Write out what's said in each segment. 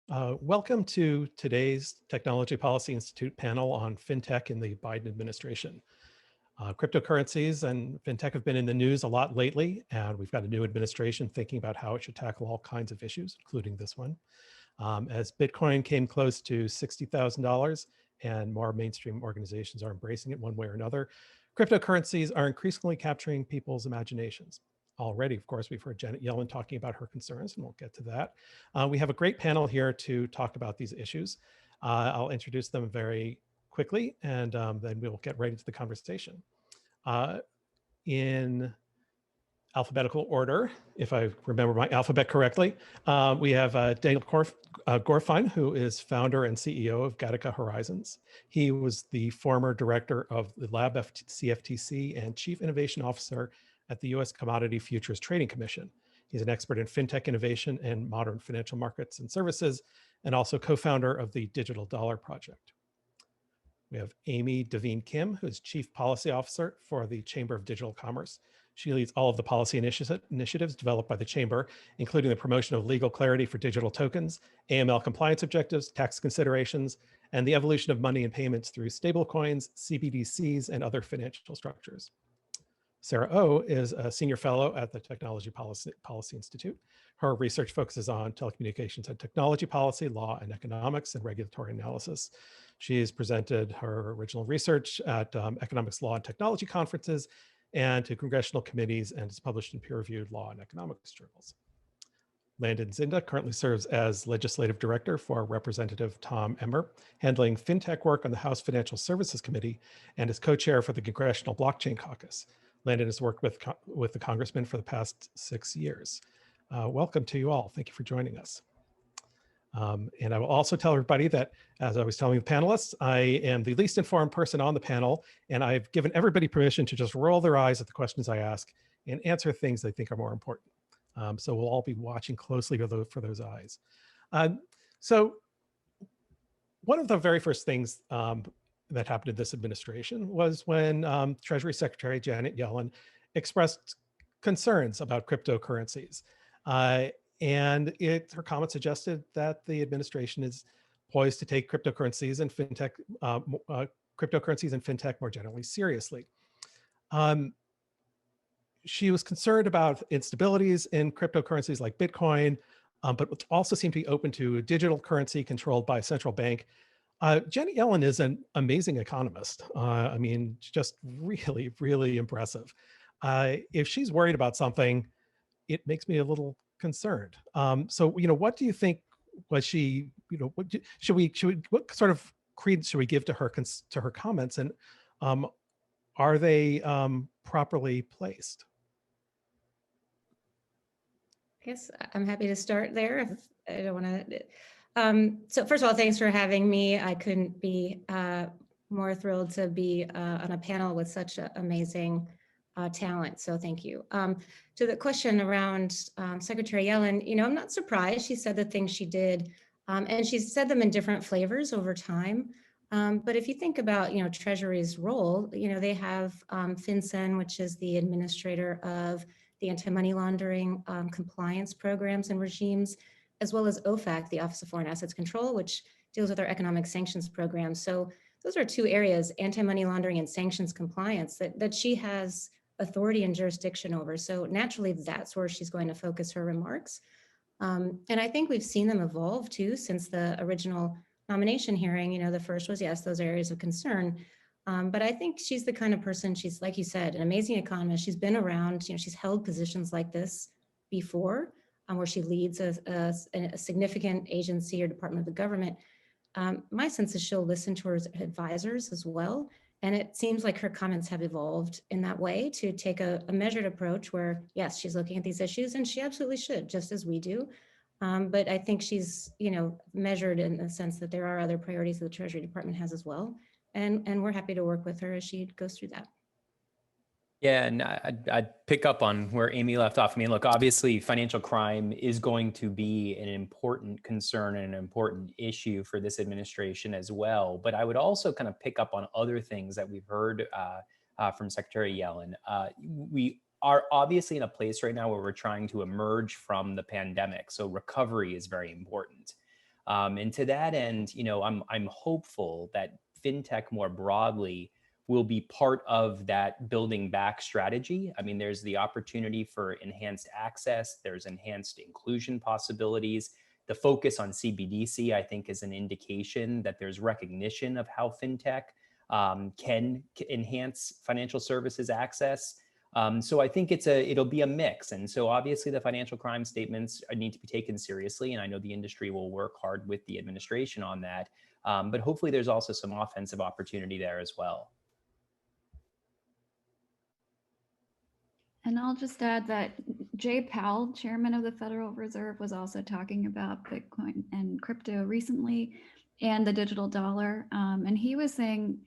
Welcome to today's Technology Policy Institute panel on FinTech in the Biden administration. Cryptocurrencies and FinTech have been in the news a lot lately, and we've got a new administration thinking about how it should tackle all kinds of issues, including this one. As Bitcoin came close to $60,000 and more mainstream organizations are embracing it one way or another, cryptocurrencies are increasingly capturing people's imaginations. Already, of course, we've heard Janet Yellen talking about her concerns, and we'll get to that. We have a great panel here to talk about these issues. I'll introduce them very quickly, and then we'll get right into the conversation. In alphabetical order, if I remember my alphabet correctly, we have Daniel Gorfine, who is founder and CEO of Gattaca Horizons. He was the former director of the Lab CFTC and chief innovation officer at the U.S. Commodity Futures Trading Commission. He's an expert in FinTech innovation and modern financial markets and services, and also co-founder of the Digital Dollar Project. We have Amy Devine Kim, who is Chief Policy Officer for the Chamber of Digital Commerce. She leads all of the policy initiatives developed by the Chamber, including the promotion of legal clarity for digital tokens, AML compliance objectives, tax considerations, and the evolution of money and payments through stablecoins, Cbdcs, and other financial structures. Sarah Oh is a senior fellow at the Technology Policy Institute. Her research focuses on telecommunications and technology policy, law and economics, and regulatory analysis. She has presented her original research at economics, law, and technology conferences and to congressional committees, and is published in peer-reviewed law and economics journals. Landon Zinda currently serves as legislative director for Representative Tom Emmer, handling FinTech work on the House Financial Services Committee, and is co-chair for the Congressional Blockchain Caucus. Landon has worked with the congressman for the past 6 years. Welcome to you all. Thank you for joining us. And I will also tell everybody that, as I was telling the panelists, I am the least informed person on the panel, and I've given everybody permission to just roll their eyes at the questions I ask and answer things they think are more important. So we'll all be watching closely for those eyes. So one of the very first things that happened in this administration was when Treasury Secretary Janet Yellen expressed concerns about cryptocurrencies. And her comment suggested that the administration is poised to take cryptocurrencies and FinTech more generally seriously. She was concerned about instabilities in cryptocurrencies like Bitcoin, but also seemed to be open to a digital currency controlled by a central bank. Janet Yellen is an amazing economist. I mean, just really, really impressive. If she's worried about something, it makes me a little concerned. So, what do you think was she, what sort of credence should we give to her comments, and are they properly placed? I guess I'm happy to start there if I don't want to. So first of all, thanks for having me. I couldn't be more thrilled to be on a panel with such amazing talent. So thank you. To the question around Secretary Yellen, I'm not surprised she said the things she did, and she's said them in different flavors over time. But if you think about, Treasury's role, they have FinCEN, which is the administrator of the anti-money laundering compliance programs and regimes, as well as OFAC, the Office of Foreign Assets Control, which deals with our economic sanctions program. So those are two areas, anti-money laundering and sanctions compliance, that she has authority and jurisdiction over. So naturally, that's where she's going to focus her remarks. And I think we've seen them evolve too since the original nomination hearing. The first was, yes, those areas of concern. But I think she's the kind of person, she's, like you said, an amazing economist. She's been around, she's held positions like this before, where she leads a significant agency or department of the government. My sense is she'll listen to her advisors as well. And it seems like her comments have evolved in that way to take a measured approach where, yes, she's looking at these issues, and she absolutely should, just as we do. But I think she's, measured in the sense that there are other priorities that the Treasury Department has as well. And we're happy to work with her as she goes through that. Yeah, and I'd pick up on where Amy left off. I mean, look, obviously financial crime is going to be an important concern and an important issue for this administration as well. But I would also kind of pick up on other things that we've heard from Secretary Yellen. We are obviously in a place right now where we're trying to emerge from the pandemic. So recovery is very important. And to that end, I'm hopeful that FinTech more broadly will be part of that building back strategy. I mean, there's the opportunity for enhanced access, there's enhanced inclusion possibilities. The focus on CBDC, I think, is an indication that there's recognition of how FinTech can enhance financial services access. So I think it'll be a mix. And so obviously the financial crime statements need to be taken seriously. And I know the industry will work hard with the administration on that. But hopefully there's also some offensive opportunity there as well. And I'll just add that Jay Powell, chairman of the Federal Reserve, was also talking about Bitcoin and crypto recently and the digital dollar. And he was saying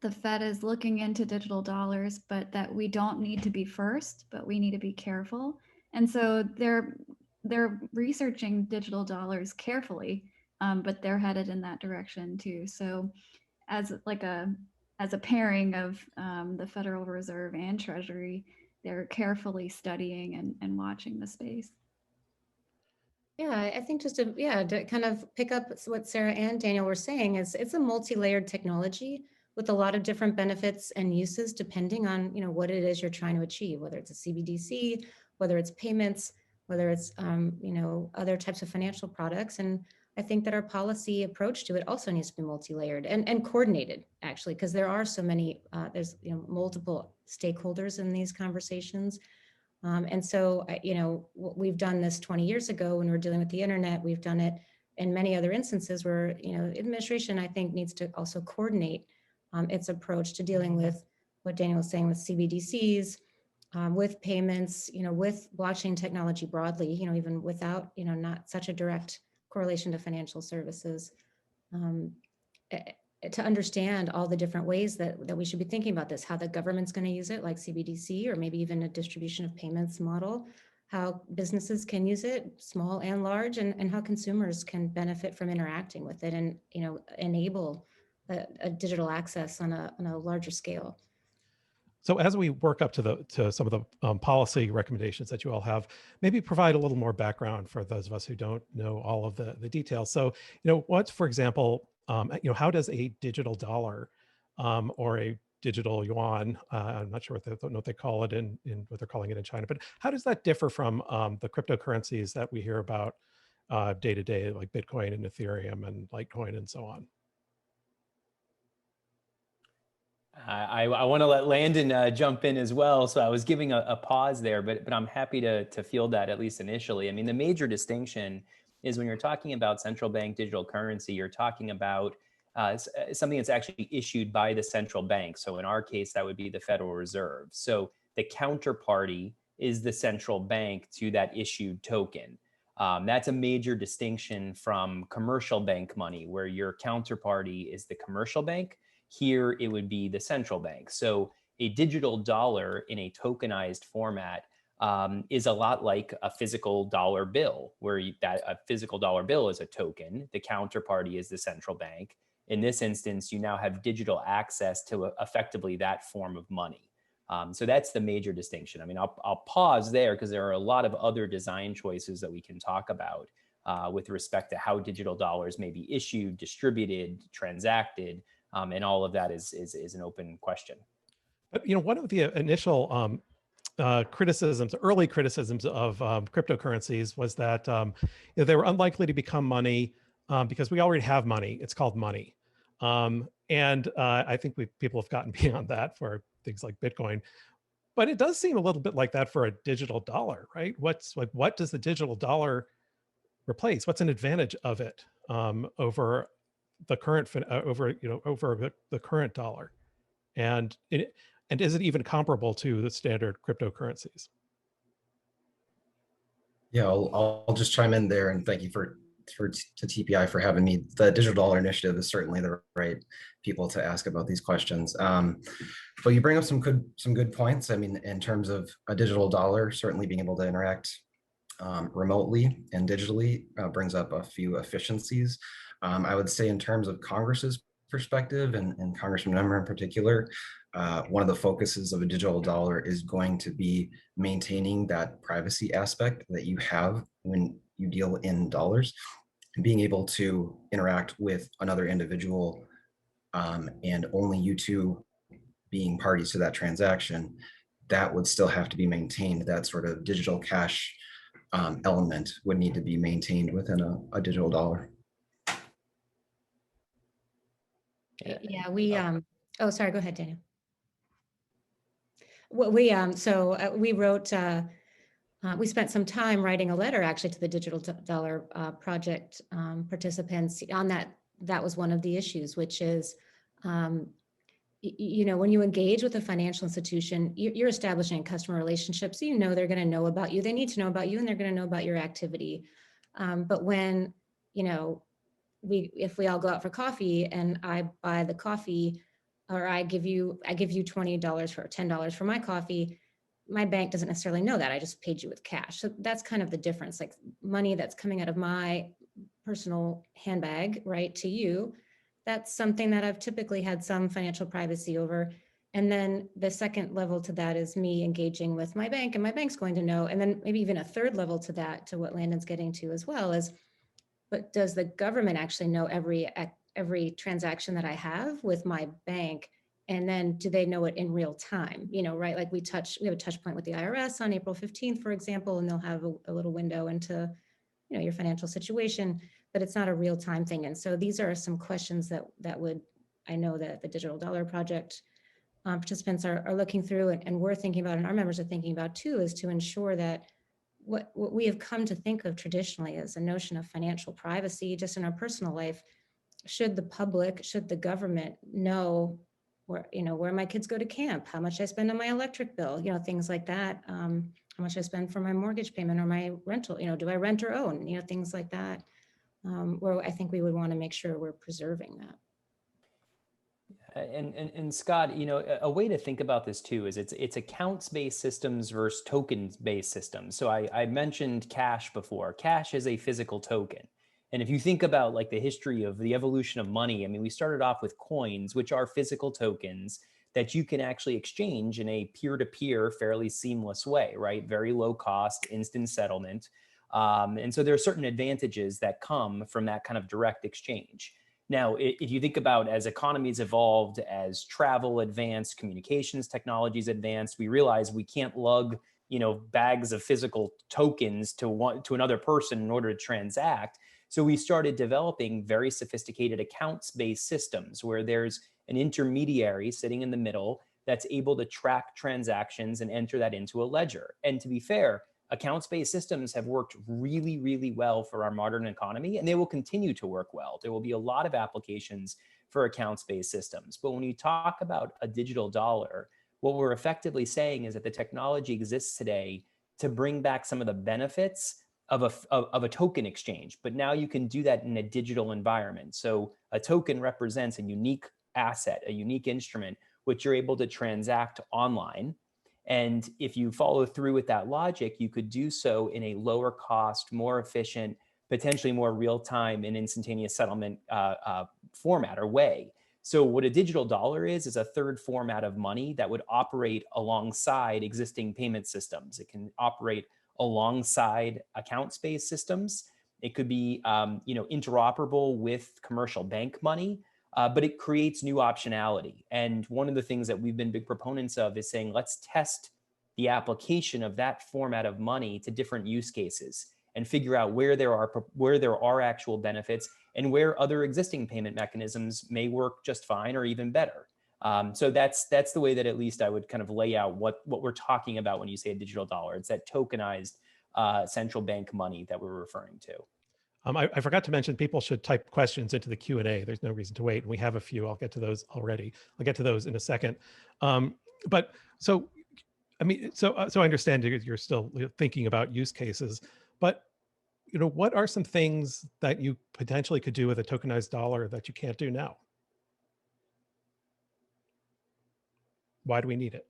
the Fed is looking into digital dollars, but that we don't need to be first, but we need to be careful. And so they're researching digital dollars carefully, but they're headed in that direction too. So as a pairing of the Federal Reserve and Treasury, they're carefully studying and watching the space. Yeah, I think just to kind of pick up what Sarah and Daniel were saying is it's a multi-layered technology with a lot of different benefits and uses depending on what it is you're trying to achieve, whether it's a CBDC, whether it's payments, whether it's other types of financial products. And I think that our policy approach to it also needs to be multi-layered and coordinated, actually, because there are so many, there's multiple stakeholders in these conversations. And so, we've done this 20 years ago when we were dealing with the internet. We've done it in many other instances where, administration, I think, needs to also coordinate its approach to dealing with what Daniel was saying with CBDCs, with payments, with blockchain technology broadly, even without, not such a direct correlation to financial services, to understand all the different ways that we should be thinking about this, how the government's going to use it, like CBDC, or maybe even a distribution of payments model, how businesses can use it, small and large, and how consumers can benefit from interacting with it and, enable a digital access on a larger scale. So as we work up to some of the policy recommendations that you all have, maybe provide a little more background for those of us who don't know all of the details. So, what's, for example, how does a digital dollar or a digital yuan, I'm not sure what they call it in what they're calling it in China, but how does that differ from the cryptocurrencies that we hear about day to day, like Bitcoin and Ethereum and Litecoin and so on? I want to let Landon jump in as well. So I was giving a pause there, but I'm happy to field that at least initially. I mean, the major distinction is when you're talking about central bank digital currency, you're talking about something that's actually issued by the central bank. So in our case, that would be the Federal Reserve. So the counterparty is the central bank to that issued token. That's a major distinction from commercial bank money, where your counterparty is the commercial bank. Here, it would be the central bank. So a digital dollar in a tokenized format is a lot like a physical dollar bill, where a physical dollar bill is a token. The counterparty is the central bank. In this instance, you now have digital access to effectively that form of money. So that's the major distinction. I mean, I'll pause there because there are a lot of other design choices that we can talk about with respect to how digital dollars may be issued, distributed, transacted. And all of that is an open question. But one of the initial early criticisms of cryptocurrencies was that they were unlikely to become money because we already have money. It's called money, and I think people have gotten beyond that for things like Bitcoin. But it does seem a little bit like that for a digital dollar, right? What does the digital dollar replace? What's an advantage of it over the current over the current dollar, and is it even comparable to the standard cryptocurrencies? Yeah, I'll just chime in there, and thank you to TPI for having me. The Digital Dollar Initiative is certainly the right people to ask about these questions. But you bring up some good points. I mean, in terms of a digital dollar, certainly being able to interact remotely and digitally brings up a few efficiencies. I would say in terms of Congress's perspective and Congressman Emmer in particular, one of the focuses of a digital dollar is going to be maintaining that privacy aspect that you have when you deal in dollars. being able to interact with another individual and only you two being parties to that transaction, that would still have to be maintained. That sort of digital cash element would need to be maintained within a digital dollar. Yeah, we, oh, sorry, go ahead, Daniel. Well, we, we wrote, we spent some time writing a letter actually to the digital dollar project participants on that. That was one of the issues, which is, you know, when you engage with a financial institution, you're establishing customer relationships. So you know they're going to know about you. They need to know about you, and they're going to know about your activity. But when, you know, if we all go out for coffee and I buy the coffee, or I give you $20 or $10 for my coffee, my bank doesn't necessarily know that. I just paid you with cash. So that's kind of the difference, like money that's coming out of my personal handbag, right, to you. That's something that I've typically had some financial privacy over. And then the second level to that is me engaging with my bank, and my bank's going to know. And then maybe even a third level to that, to what Landon's getting to as well, is, but does the government actually know every transaction that I have with my bank? And then do they know it in real time? You know, right? Like we have a touch point with the IRS on April 15th, for example, and they'll have a little window into, you know, your financial situation, but it's not a real time thing. And so these are some questions that would, I know that the Digital Dollar Project participants are looking through, and we're thinking about, and our members are thinking about too, is to ensure that what we have come to think of traditionally as a notion of financial privacy, just in our personal life, should the public, should the government know where, you know, where my kids go to camp, how much I spend on my electric bill, you know, things like that, how much I spend for my mortgage payment or my rental, you know, do I rent or own, you know, things like that, where I think we would want to make sure we're preserving that. And Scott, you know, a way to think about this too is it's accounts-based systems versus tokens-based systems. So I mentioned cash before. Cash is a physical token. And if you think about like the history of the evolution of money, I mean, we started off with coins, which are physical tokens that you can actually exchange in a peer-to-peer, fairly seamless way, right? Very low cost, instant settlement. And so there are certain advantages that come from that kind of direct exchange. Now, if you think about as economies evolved, as travel advanced, communications technologies advanced, we realize we can't lug, you know, bags of physical tokens to another person in order to transact. So we started developing very sophisticated accounts-based systems where there's an intermediary sitting in the middle that's able to track transactions and enter that into a ledger. And to be fair, accounts-based systems have worked really, really well for our modern economy, and they will continue to work well. There will be a lot of applications for accounts-based systems. But when you talk about a digital dollar, what we're effectively saying is that the technology exists today to bring back some of the benefits of a token exchange, but now you can do that in a digital environment. So a token represents a unique asset, a unique instrument, which you're able to transact online. And if you follow through with that logic, you could do so in a lower cost, more efficient, potentially more real-time and instantaneous settlement format or way. So what a digital dollar is a third format of money that would operate alongside existing payment systems. It can operate alongside accounts-based systems. It could be you know, interoperable with commercial bank money. But it creates new optionality. And one of the things that we've been big proponents of is saying, let's test the application of that format of money to different use cases and figure out where there are actual benefits and where other existing payment mechanisms may work just fine or even better. So that's the way that at least I would kind of lay out what we're talking about when you say a digital dollar. It's that tokenized central bank money that we're referring to. I forgot to mention people should type questions into the Q&A. There's no reason to wait. We have a few. I'll get to those already. I'll get to those in a second. But so, I mean, so I understand you're still thinking about use cases, but you know, what are some things that you potentially could do with a tokenized dollar that you can't do now? Why do we need it?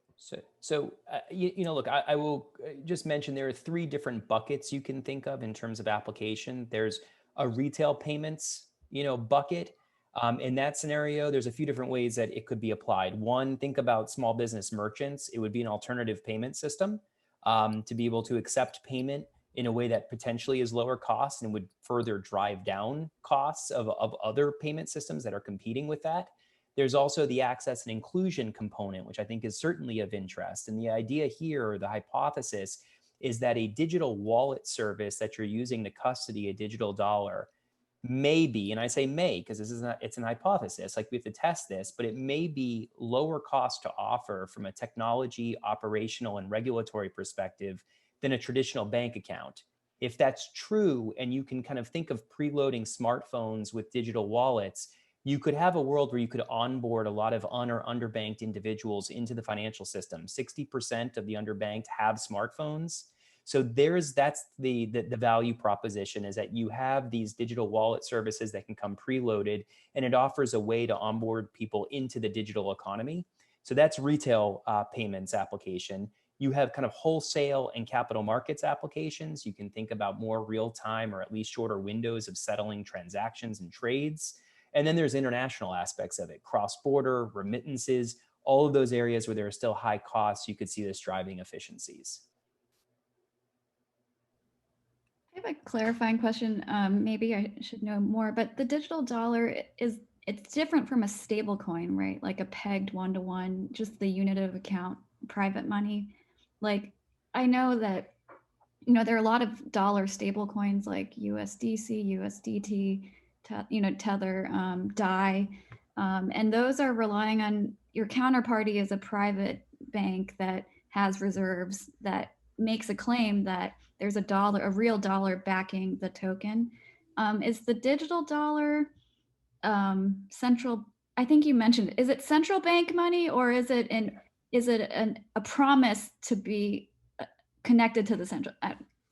So you know, look, I will just mention there are three different buckets you can think of in terms of application. There's a retail payments, you know, bucket. In that scenario, there's a few different ways that it could be applied. One, think about small business merchants. It would be an alternative payment system to be able to accept payment in a way that potentially is lower cost and would further drive down costs of other payment systems that are competing with that. There's also the access and inclusion component, which I think is certainly of interest. And the idea here, or the hypothesis, is that a digital wallet service that you're using to custody a digital dollar may be, and I say may because this is not, it's an hypothesis, like we have to test this, but it may be lower cost to offer from a technology, operational, and regulatory perspective than a traditional bank account. If that's true, and you can kind of think of preloading smartphones with digital wallets, you could have a world where you could onboard a lot of or underbanked individuals into the financial system. 60% of the underbanked have smartphones. So that's the value proposition, is that you have these digital wallet services that can come preloaded, and it offers a way to onboard people into the digital economy. So that's retail payments application. You have kind of wholesale and capital markets applications. You can think about more real-time or at least shorter windows of settling transactions and trades. And then there's international aspects of it, cross-border, remittances, all of those areas where there are still high costs. You could see this driving efficiencies. I have a clarifying question. Maybe I should know more, but the digital dollar it's different from a stable coin, right? Like a pegged one-to-one, just the unit of account, private money. Like, I know that, there are a lot of dollar stable coins like USDC, USDT, Tether, DAI, and those are relying on your counterparty as a private bank that has reserves, that makes a claim that there's a real dollar backing the token. Is the digital dollar central? I think you mentioned, is it central bank money, or is it a promise to be connected to the central?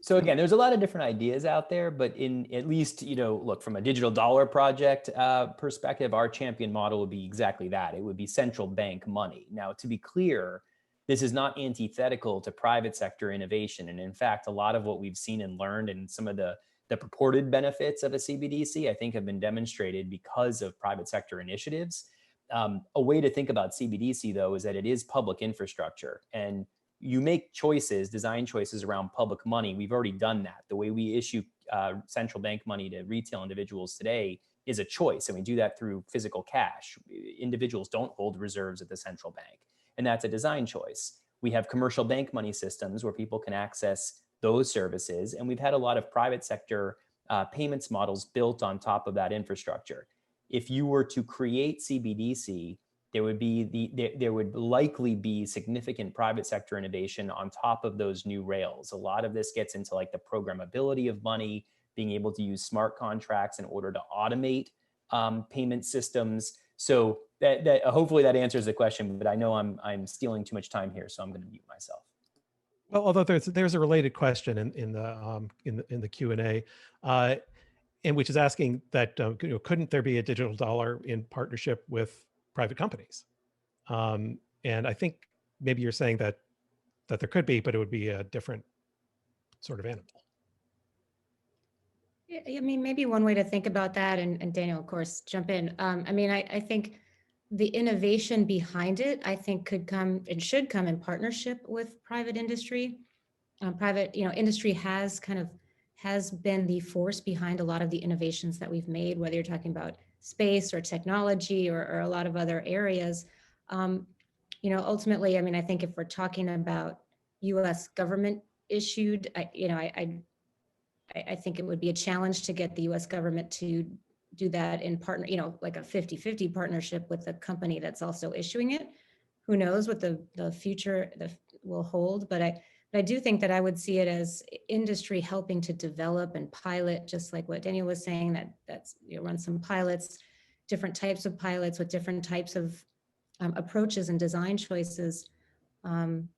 So again, there's a lot of different ideas out there, but in at least, look, from a digital dollar project perspective, our champion model would be exactly that. It would be central bank money. Now, to be clear, this is not antithetical to private sector innovation. And in fact, a lot of what we've seen and learned and some of the purported benefits of a CBDC, I think, have been demonstrated because of private sector initiatives. A way to think about CBDC, though, is that it is public infrastructure. And you make choices, design choices around public money. We've already done that. The way we issue central bank money to retail individuals today is a choice. And we do that through physical cash. Individuals don't hold reserves at the central bank. And that's a design choice. We have commercial bank money systems where people can access those services. And we've had a lot of private sector payments models built on top of that infrastructure. If you were to create CBDC, there would likely be significant private sector innovation on top of those new rails. A lot of this gets into like the programmability of money, being able to use smart contracts in order to automate payment systems. So that hopefully that answers the question, but I know I'm stealing too much time here, so I'm going to mute myself. Well, although there's a related question in the Q&A, and which is asking that couldn't there be a digital dollar in partnership with private companies? And I think maybe you're saying that there could be, but it would be a different sort of animal. Yeah, I mean, maybe one way to think about that, and Daniel, of course, jump in. I mean, I think the innovation behind it, I think, could come and should come in partnership with private industry. Industry has been the force behind a lot of the innovations that we've made, whether you're talking about space or technology or a lot of other areas. Ultimately, I mean, I think if we're talking about U.S. government issued, I think it would be a challenge to get the U.S. government to do that in partner, like a 50-50 partnership with a company that's also issuing it. Who knows what the future will hold, but I do think that I would see it as industry helping to develop and pilot, just like what Daniel was saying, that's run some pilots, different types of pilots with different types of approaches and design choices to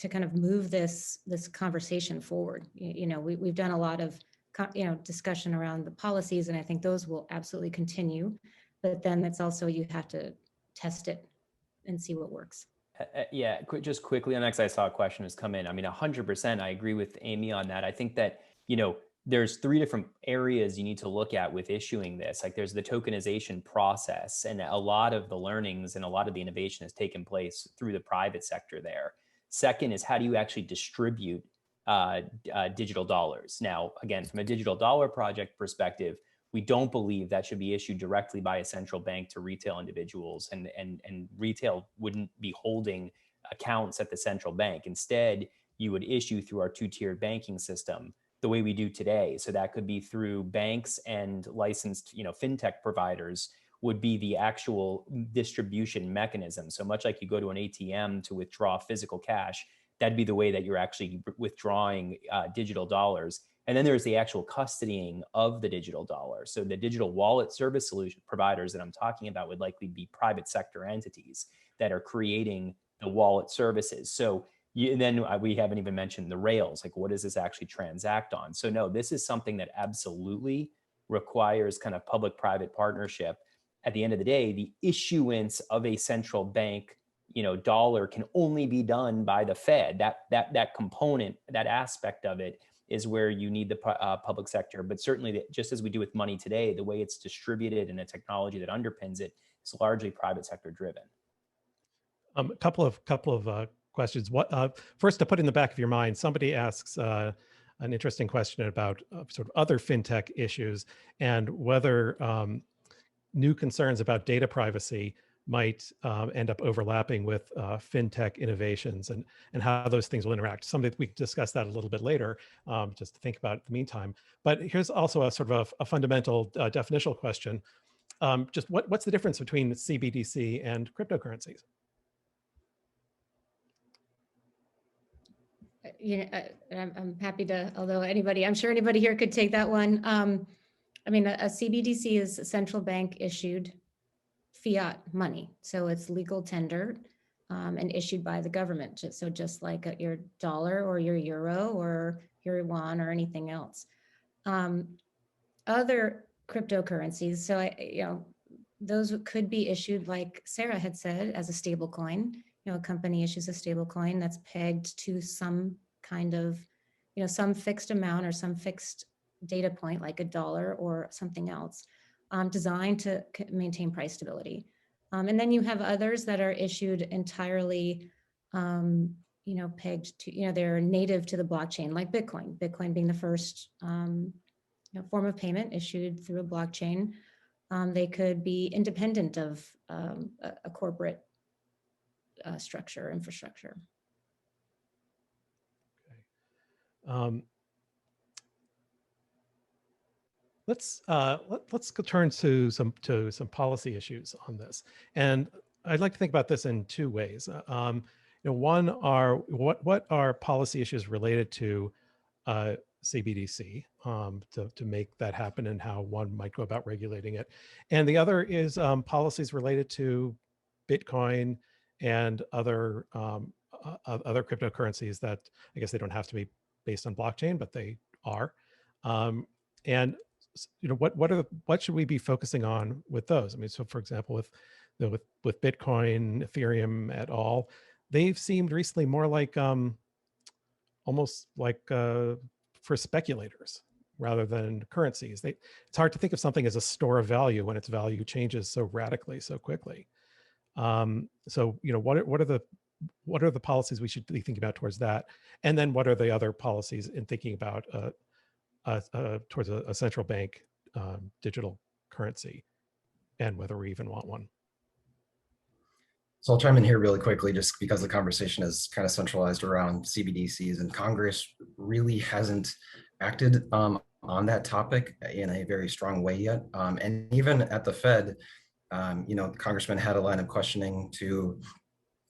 kind of move this conversation forward. We've done a lot of discussion around the policies, and I think those will absolutely continue. But then it's also, you have to test it and see what works. Yeah, just quickly on that, because I saw a question has come in. I mean, 100%, I agree with Amy on that. I think that, there's 3 different areas you need to look at with issuing this. Like there's the tokenization process, and a lot of the learnings and a lot of the innovation has taken place through the private sector there. Second is, how do you actually distribute digital dollars. Now, again, from a digital dollar project perspective, we don't believe that should be issued directly by a central bank to retail individuals, and retail wouldn't be holding accounts at the central bank. Instead, you would issue through our two-tiered banking system the way we do today. So that could be through banks and licensed, FinTech providers would be the actual distribution mechanism. So much like you go to an ATM to withdraw physical cash, that'd be the way that you're actually withdrawing digital dollars. And then there's the actual custodying of the digital dollar. So the digital wallet service solution providers that I'm talking about would likely be private sector entities that are creating the wallet services. So then we haven't even mentioned the rails, like what does this actually transact on? So no, this is something that absolutely requires kind of public-private partnership. At the end of the day, the issuance of a central bank, dollar can only be done by the Fed. That component, that aspect of it is where you need the public sector. But certainly, just as we do with money today, the way it's distributed and the technology that underpins it is largely private sector driven. A couple of questions. First, to put in the back of your mind, somebody asks an interesting question about sort of other fintech issues and whether new concerns about data privacy might end up overlapping with fintech innovations and how those things will interact. We can discuss that a little bit later, just to think about in the meantime. But here's also a sort of a fundamental definitional question. Just what's the difference between CBDC and cryptocurrencies? I'm happy to, although I'm sure anybody here could take that one. I mean, a CBDC is a central bank issued fiat money. So it's legal tender and issued by the government. So just like your dollar or your euro or your yuan or anything else. Other cryptocurrencies, so those could be issued, like Sarah had said, as a stable coin. A company issues a stable coin that's pegged to some kind of, some fixed amount or some fixed data point, like a dollar or something else, designed to maintain price stability. And then you have others that are issued entirely, pegged to, they're native to the blockchain, like Bitcoin. Bitcoin being the first form of payment issued through a blockchain. They could be independent of a corporate structure, infrastructure. Okay. Let's turn to some policy issues on this, and I'd like to think about this in two ways. One are what are policy issues related to CBDC to make that happen, and how one might go about regulating it, and the other is policies related to Bitcoin and other cryptocurrencies that I guess they don't have to be based on blockchain, but they are. And what should we be focusing on with those? I mean, so for example, with Bitcoin, Ethereum et al., they've seemed recently more like almost like for speculators rather than currencies. It's hard to think of something as a store of value when its value changes so radically, so quickly. So what are the policies we should be thinking about towards that? And then what are the other policies in thinking about towards a central bank digital currency, and whether we even want one? So I'll chime in here really quickly, just because the conversation is kind of centralized around CBDCs, and Congress really hasn't acted on that topic in a very strong way yet. And even at the Fed, the congressman had a line of questioning to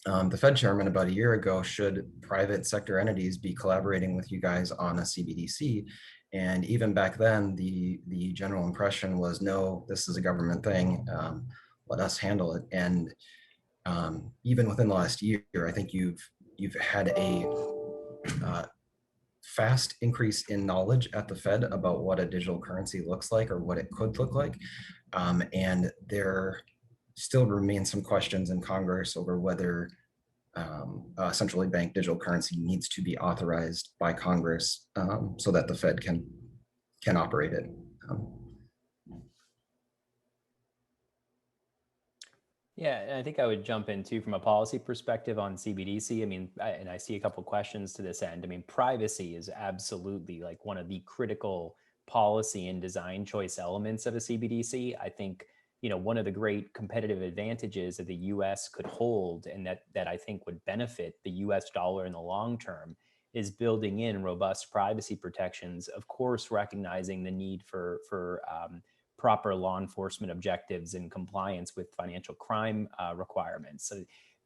the Fed chairman about a year ago: should private sector entities be collaborating with you guys on a CBDC? And even back then, the general impression was, no, this is a government thing. Let us handle it. And even within the last year, I think you've had a fast increase in knowledge at the Fed about what a digital currency looks like, or what it could look like. And there still remain some questions in Congress over whether a centrally banked digital currency needs to be authorized by Congress so that the Fed can operate it. Yeah, and I think I would jump in too from a policy perspective on CBDC. I mean, and I see a couple questions to this end. I mean, privacy is absolutely like one of the critical policy and design choice elements of a CBDC. I think, one of the great competitive advantages that the US could hold, and that I think would benefit the US dollar in the long term, is building in robust privacy protections, of course, recognizing the need for proper law enforcement objectives and compliance with financial crime requirements. So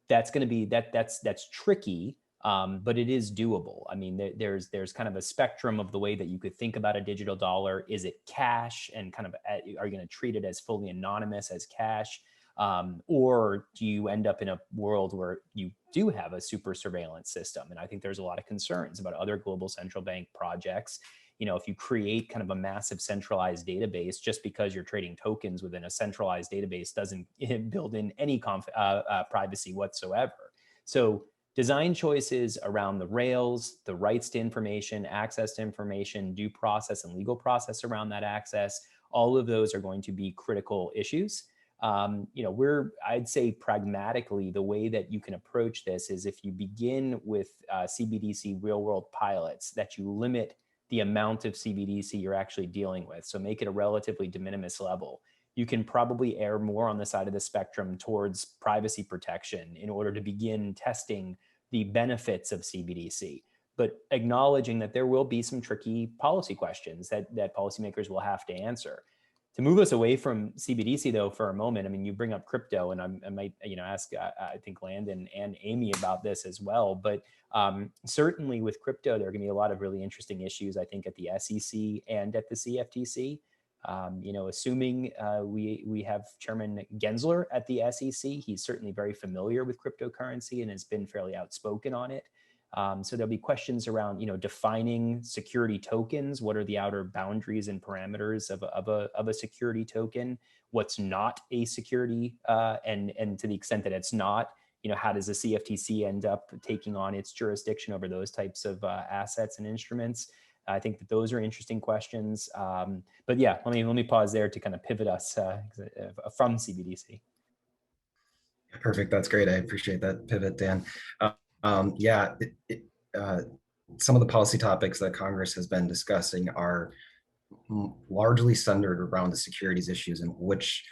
that's going to be that's tricky, but it is doable. I mean, there's kind of a spectrum of the way that you could think about a digital dollar. Is it cash, and kind of are you going to treat it as fully anonymous as cash, or do you end up in a world where you do have a super surveillance system? And I think there's a lot of concerns about other global central bank projects. If you create kind of a massive centralized database, just because you're trading tokens within a centralized database doesn't build in any privacy whatsoever. So design choices around the rails, the rights to information, access to information, due process and legal process around that access, all of those are going to be critical issues. I'd say pragmatically, the way that you can approach this is if you begin with CBDC real world pilots, that you limit the amount of CBDC you're actually dealing with. So make it a relatively de minimis level. You can probably err more on the side of the spectrum towards privacy protection in order to begin testing the benefits of CBDC, but acknowledging that there will be some tricky policy questions that policymakers will have to answer. To move us away from CBDC though for a moment, I mean, you bring up crypto, and I might ask I think Landon and Amy about this as well. But certainly with crypto, there are going to be a lot of really interesting issues, I think, at the SEC and at the CFTC. Assuming we have Chairman Gensler at the SEC, he's certainly very familiar with cryptocurrency and has been fairly outspoken on it. So there'll be questions around, defining security tokens. What are the outer boundaries and parameters of a security token? What's not a security? And to the extent that it's not, how does the CFTC end up taking on its jurisdiction over those types of assets and instruments? I think that those are interesting questions. But yeah, let me pause there to kind of pivot us from CBDC. Perfect. That's great. I appreciate that pivot, Dan. Some of the policy topics that Congress has been discussing are largely centered around the securities issues and which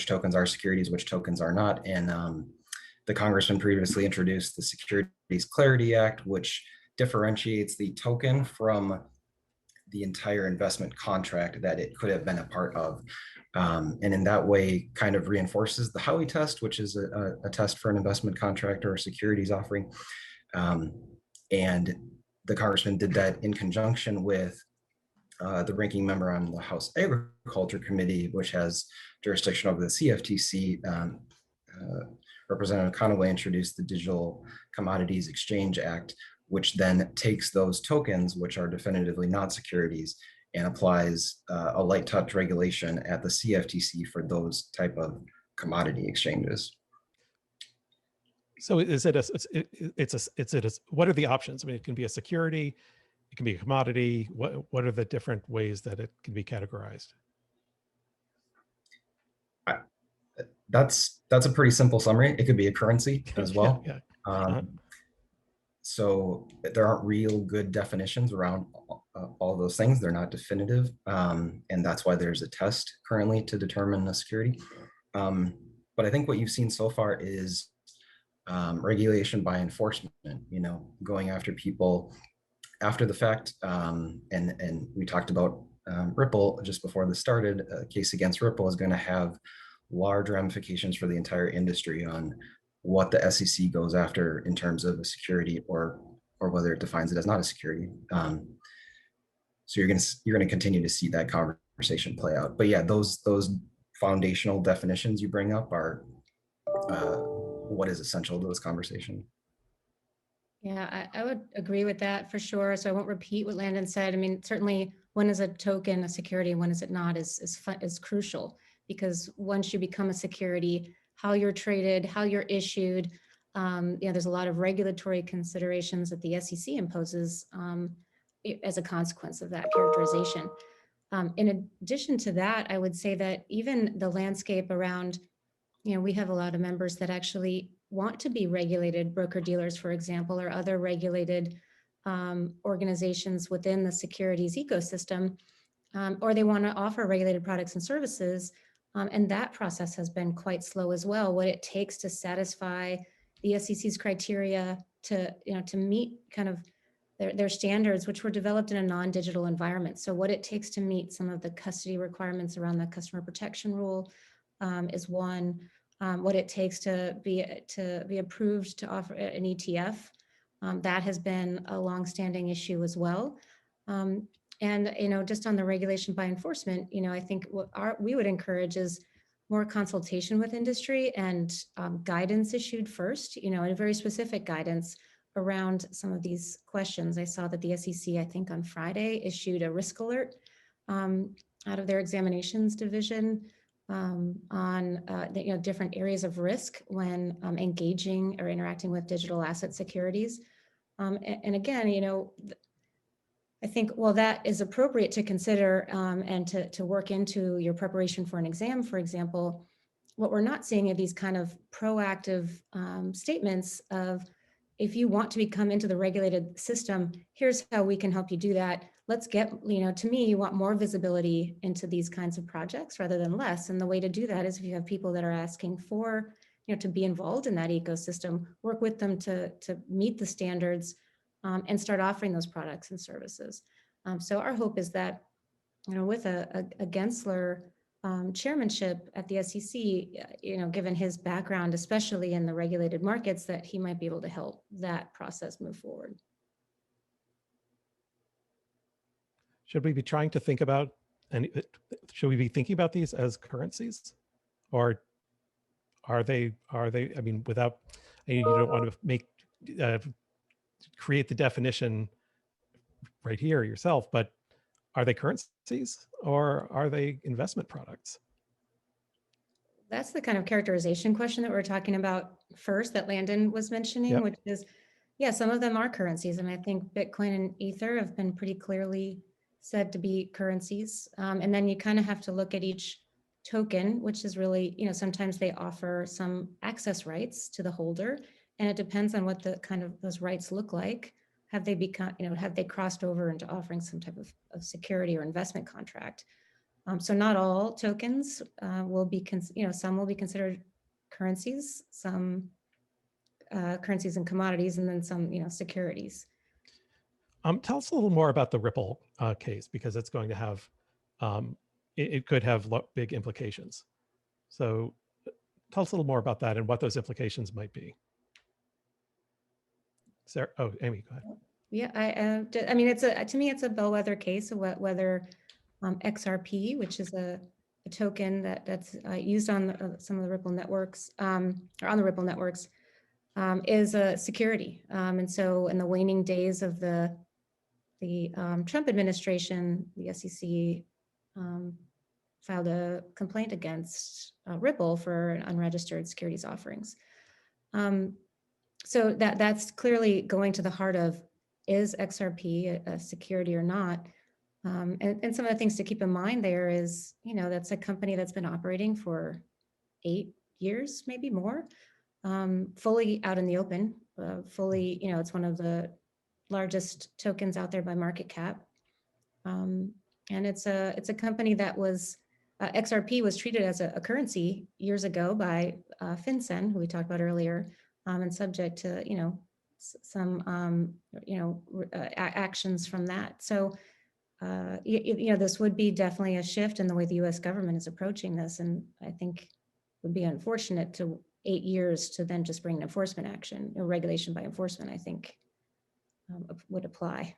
tokens are securities, which tokens are not. And the congressman previously introduced the Securities Clarity Act, which differentiates the token from the entire investment contract that it could have been a part of. And in that way kind of reinforces the Howey test, which is a test for an investment contract or a securities offering. And the congressman did that in conjunction with the ranking member on the House Agriculture Committee, which has jurisdiction over the CFTC. Representative Conaway introduced the Digital Commodities Exchange Act, which then takes those tokens, which are definitively not securities, and applies a light touch regulation at the CFTC for those type of commodity exchanges. So what are the options? I mean, it can be a security, it can be a commodity. What are the different ways that it can be categorized? That's a pretty simple summary. It could be a currency as well. Yeah. So there aren't real good definitions around all those things. They're not definitive. And that's why there's a test currently to determine the security. But I think what you've seen so far is regulation by enforcement, going after people after the fact. And we talked about Ripple just before this started. A case against Ripple is going to have large ramifications for the entire industry on what the SEC goes after in terms of a security or whether it defines it as not a security. So you're going to continue to see that conversation play out. But yeah, those foundational definitions you bring up are what is essential to this conversation. Yeah, I would agree with that for sure. So I won't repeat what Landon said. I mean, certainly when is a token a security and when is it not is crucial, because once you become a security, how you're traded, how you're issued, there's a lot of regulatory considerations that the SEC imposes as a consequence of that characterization. In addition to that, I would say that even the landscape around we have a lot of members that actually want to be regulated broker-dealers, for example, or other regulated organizations within the securities ecosystem, or they want to offer regulated products and services. And that process has been quite slow as well. What it takes to satisfy the SEC's criteria to meet kind of their standards, which were developed in a non-digital environment. So what it takes to meet some of the custody requirements around the customer protection rule is one. What it takes to be approved to offer an ETF, that has been a longstanding issue as well. And just on the regulation by enforcement, I think what we would encourage is more consultation with industry and guidance issued first, and very specific guidance around some of these questions. I saw that the SEC, I think on Friday, issued a risk alert out of their examinations division on different areas of risk when engaging or interacting with digital asset securities. And again, I think, well, that is appropriate to consider and to work into your preparation for an exam, for example. What we're not seeing are these kind of proactive statements of, if you want to come into the regulated system, here's how we can help you do that. Let's get, to me, you want more visibility into these kinds of projects rather than less. And the way to do that is if you have people that are asking for, to be involved in that ecosystem, work with them to meet the standards and start offering those products and services. So our hope is that, with a Gensler chairmanship at the SEC, given his background, especially in the regulated markets, that he might be able to help that process move forward. Should we be trying to think about, and should we be thinking about these as currencies, or are they, I mean, without, you don't want to make, create the definition right here yourself, but are they currencies or are they investment products? That's the kind of characterization question that we're talking about first, that Landon was mentioning, which is, yeah, some of them are currencies. And I think Bitcoin and Ether have been pretty clearly said to be currencies. And then you kind of have to look at each token, which is really, sometimes they offer some access rights to the holder. And it depends on what the kind of those rights look like. Have they become, have they crossed over into offering some type of security or investment contract? So not all tokens will be, some will be considered currencies, some currencies and commodities, and then some, securities. Tell us a little more about the Ripple case, because it's going to have, it could have big implications. So tell us a little more about that and what those implications might be. Sarah, oh, Amy, go ahead. Yeah, I mean, to me, it's a bellwether case of whether XRP, which is a token that's used on some of the Ripple networks, or on the Ripple networks, is a security. And so in the waning days of the Trump administration, the SEC filed a complaint against Ripple for unregistered securities offerings. So that's clearly going to the heart of, is XRP a security or not? And some of the things to keep in mind there is, that's a company that's been operating for 8 years, maybe more, fully out in the open, fully, it's one of the largest tokens out there by market cap. And it's a company that was, XRP was treated as a currency years ago by FinCEN, who we talked about earlier, and subject to, some, actions from that. So, this would be definitely a shift in the way the U.S. government is approaching this. And I think it would be unfortunate to 8 years to then just bring an enforcement action, regulation by enforcement, I think would apply.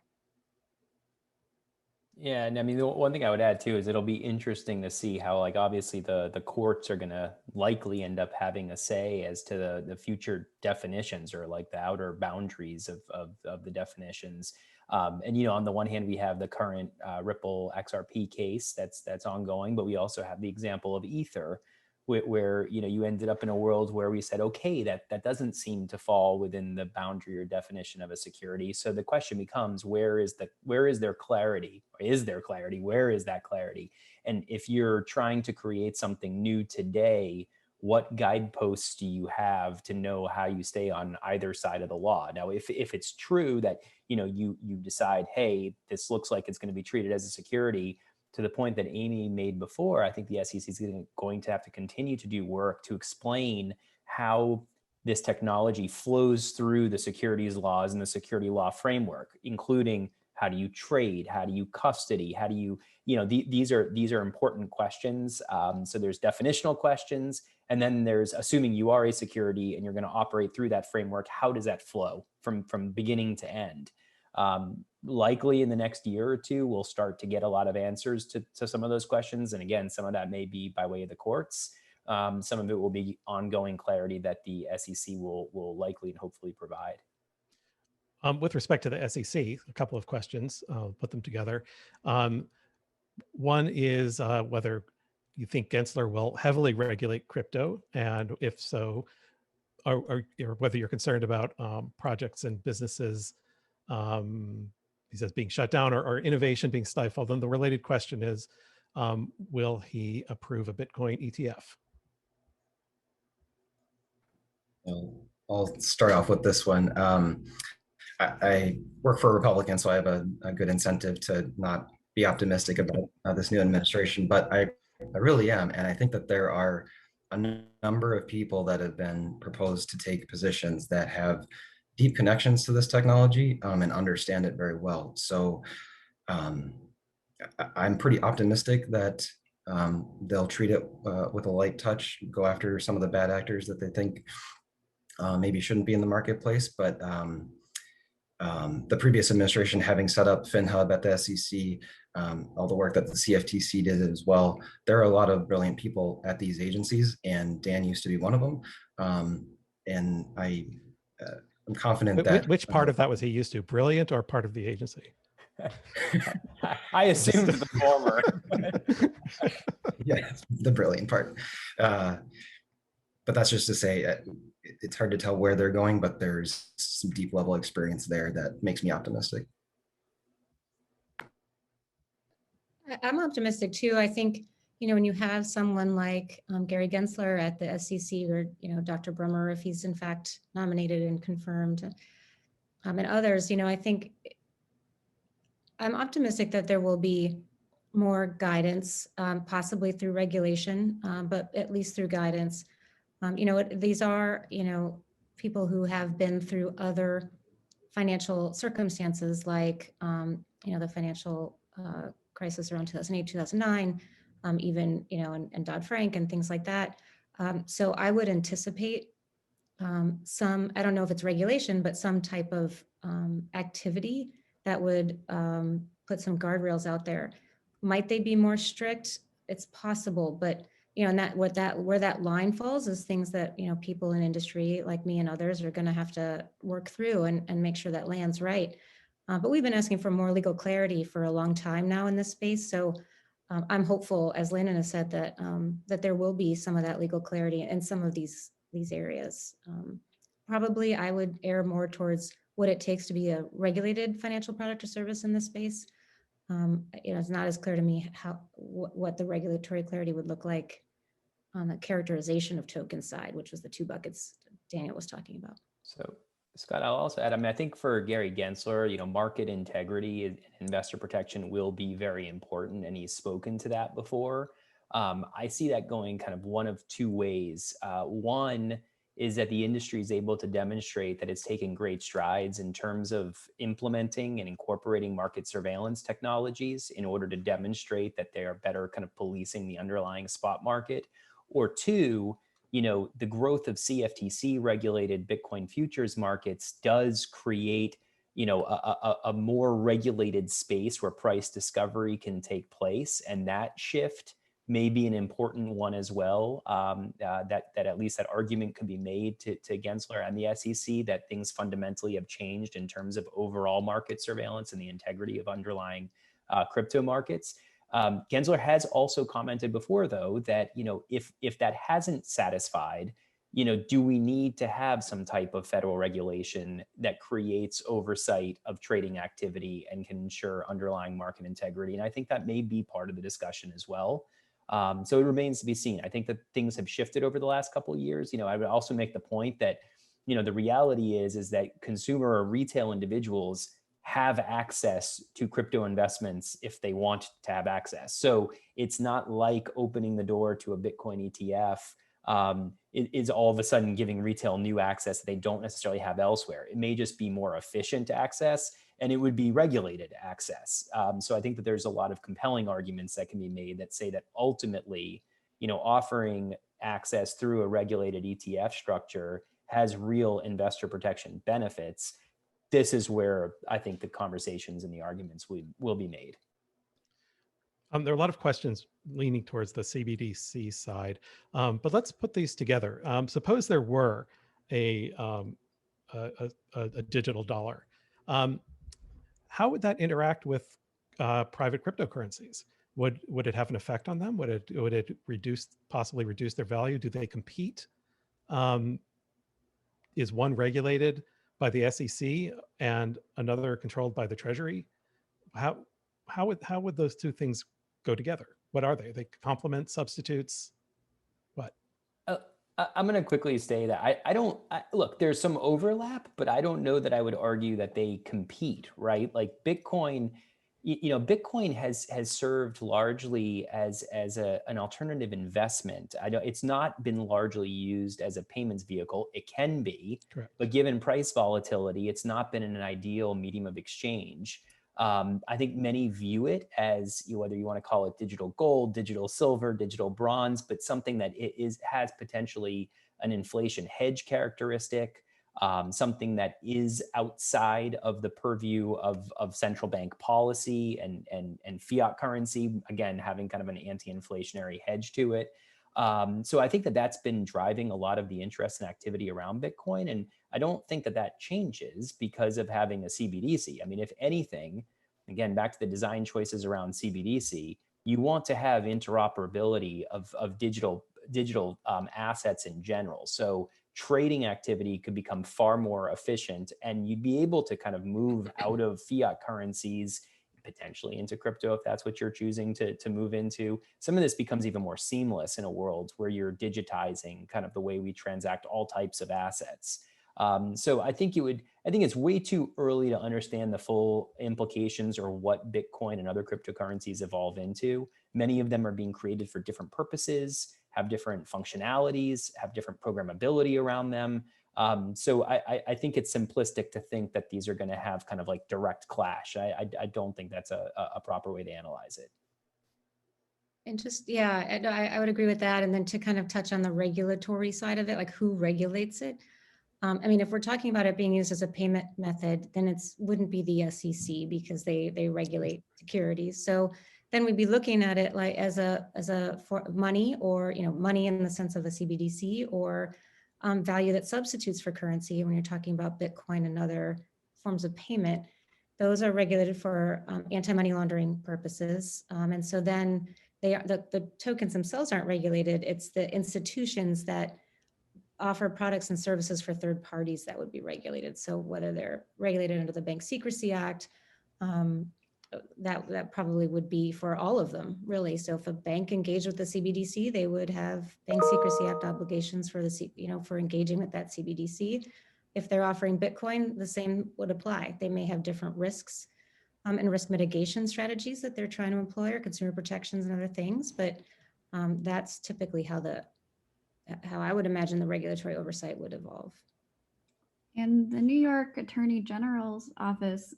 Yeah, and I mean, the one thing I would add too is it'll be interesting to see how, like, obviously the courts are going to likely end up having a say as to the future definitions, or like the outer boundaries of the definitions. And on the one hand, we have the current Ripple XRP case that's ongoing, but we also have the example of Ether, where you ended up in a world where we said, okay, that doesn't seem to fall within the boundary or definition of a security. So the question becomes, where is there clarity? Or is there clarity? Where is that clarity? And if you're trying to create something new today, what guideposts do you have to know how you stay on either side of the law? Now, if it's true that, you decide, hey, this looks like it's going to be treated as a security, to the point that Amy made before, I think the SEC is going to have to continue to do work to explain how this technology flows through the securities laws and the security law framework, including how do you trade, how do you custody, how do you, these are important questions. So there's definitional questions, and then there's assuming you are a security and you're going to operate through that framework, how does that flow from beginning to end? Likely in the next year or two, we'll start to get a lot of answers to some of those questions. And again, some of that may be by way of the courts. Some of it will be ongoing clarity that the SEC will likely and hopefully provide. With respect to the SEC, a couple of questions, I'll put them together. One is whether you think Gensler will heavily regulate crypto, and if so, or whether you're concerned about projects and businesses, he says, being shut down or innovation being stifled. And the related question is, will he approve a Bitcoin ETF? I'll start off with this one. I work for a Republican, so I have a good incentive to not be optimistic about this new administration, but I really am. And I think that there are a number of people that have been proposed to take positions that have deep connections to this technology and understand it very well. So I'm pretty optimistic that they'll treat it with a light touch, go after some of the bad actors that they think maybe shouldn't be in the marketplace. But the previous administration, having set up FinHub at the SEC, all the work that the CFTC did as well, there are a lot of brilliant people at these agencies, and Dan used to be one of them. And I'm confident that— Which part of that was he used to? Brilliant or part of the agency? I assumed the former. Yeah, the brilliant part. But that's just to say, it's hard to tell where they're going, but there's some deep level experience there that makes me optimistic. I'm optimistic too. I think, when you have someone like Gary Gensler at the SEC, or, Dr. Brummer, if he's in fact nominated and confirmed, and others, I think I'm optimistic that there will be more guidance, possibly through regulation, but at least through guidance. These are, people who have been through other financial circumstances, like, the financial crisis around 2008, 2009, even, and Dodd-Frank and things like that. So I would anticipate some, I don't know if it's regulation, but some type of activity that would put some guardrails out there. Might they be more strict? It's possible, but and where that line falls is things that people in industry like me and others are going to have to work through and make sure that lands right. But we've been asking for more legal clarity for a long time now in this space. So I'm hopeful, as Landon has said, that that there will be some of that legal clarity in some of these areas. Probably I would err more towards what it takes to be a regulated financial product or service in this space. It's not as clear to me what the regulatory clarity would look like on the characterization of token side, which was the two buckets Daniel was talking about. So Scott, I'll also add, I think for Gary Gensler, market integrity and investor protection will be very important, and he's spoken to that before. I see that going kind of one of two ways. One is that the industry is able to demonstrate that it's taken great strides in terms of implementing and incorporating market surveillance technologies in order to demonstrate that they are better kind of policing the underlying spot market. Or two, the growth of CFTC regulated Bitcoin futures markets does create, a more regulated space where price discovery can take place. And that shift may be an important one as well, that at least that argument could be made to Gensler and the SEC that things fundamentally have changed in terms of overall market surveillance and the integrity of underlying crypto markets. Gensler has also commented before, though, that if that hasn't satisfied, do we need to have some type of federal regulation that creates oversight of trading activity and can ensure underlying market integrity? And I think that may be part of the discussion as well. So it remains to be seen. I think that things have shifted over the last couple of years. I would also make the point that, the reality is that consumer or retail individuals have access to crypto investments if they want to have access. So it's not like opening the door to a Bitcoin ETF it is all of a sudden giving retail new access that they don't necessarily have elsewhere. It may just be more efficient access, and it would be regulated access. So I think that there's a lot of compelling arguments that can be made that say that ultimately, offering access through a regulated ETF structure has real investor protection benefits. This is where I think the conversations and the arguments will be made. There are a lot of questions leaning towards the CBDC side, but let's put these together. Suppose there were a digital dollar. How would that interact with private cryptocurrencies? Would it have an effect on them? Would it possibly reduce their value? Do they compete? Is one regulated by the SEC and another controlled by the Treasury? How would those two things go together? What are they? They complement, substitutes, what? I'm going to quickly say that look, there's some overlap, but I don't know that I would argue that they compete, right? Like Bitcoin, Bitcoin has served largely as an alternative investment. It's not been largely used as a payments vehicle. It can be, correct, but given price volatility, it's not been an ideal medium of exchange. I think many view it as, whether you want to call it digital gold, digital silver, digital bronze, but something that has potentially an inflation hedge characteristic, something that is outside of the purview of central bank policy and fiat currency, again, having kind of an anti-inflationary hedge to it. So I think that that's been driving a lot of the interest and activity around Bitcoin. And I don't think that changes because of having a CBDC. I mean, if anything, again, back to the design choices around CBDC, you want to have interoperability of digital assets in general. So trading activity could become far more efficient, and you'd be able to kind of move out of fiat currencies potentially into crypto if that's what you're choosing to move into. Some of this becomes even more seamless in a world where you're digitizing kind of the way we transact all types of assets. So I think it's way too early to understand the full implications or what Bitcoin and other cryptocurrencies evolve into. Many of them are being created for different purposes, have different functionalities, have different programmability around them. So I think it's simplistic to think that these are going to have kind of like direct clash. I don't think that's a proper way to analyze it. And just, yeah, I would agree with that. And then to kind of touch on the regulatory side of it, like who regulates it? I mean, if we're talking about it being used as a payment method, then it wouldn't be the SEC because they regulate securities. So then we'd be looking at it like as a for money, or money in the sense of a CBDC, or value that substitutes for currency. When you're talking about Bitcoin and other forms of payment, those are regulated for anti-money laundering purposes. And so then the tokens themselves aren't regulated. It's the institutions that offer products and services for third parties that would be regulated. So whether they're regulated under the Bank Secrecy Act, that probably would be for all of them, really. So if a bank engaged with the CBDC, they would have Bank Secrecy Act obligations for for engaging with that CBDC. If they're offering Bitcoin, the same would apply. They may have different risks and risk mitigation strategies that they're trying to employ, or consumer protections and other things. But that's typically how I would imagine the regulatory oversight would evolve. And the New York Attorney General's office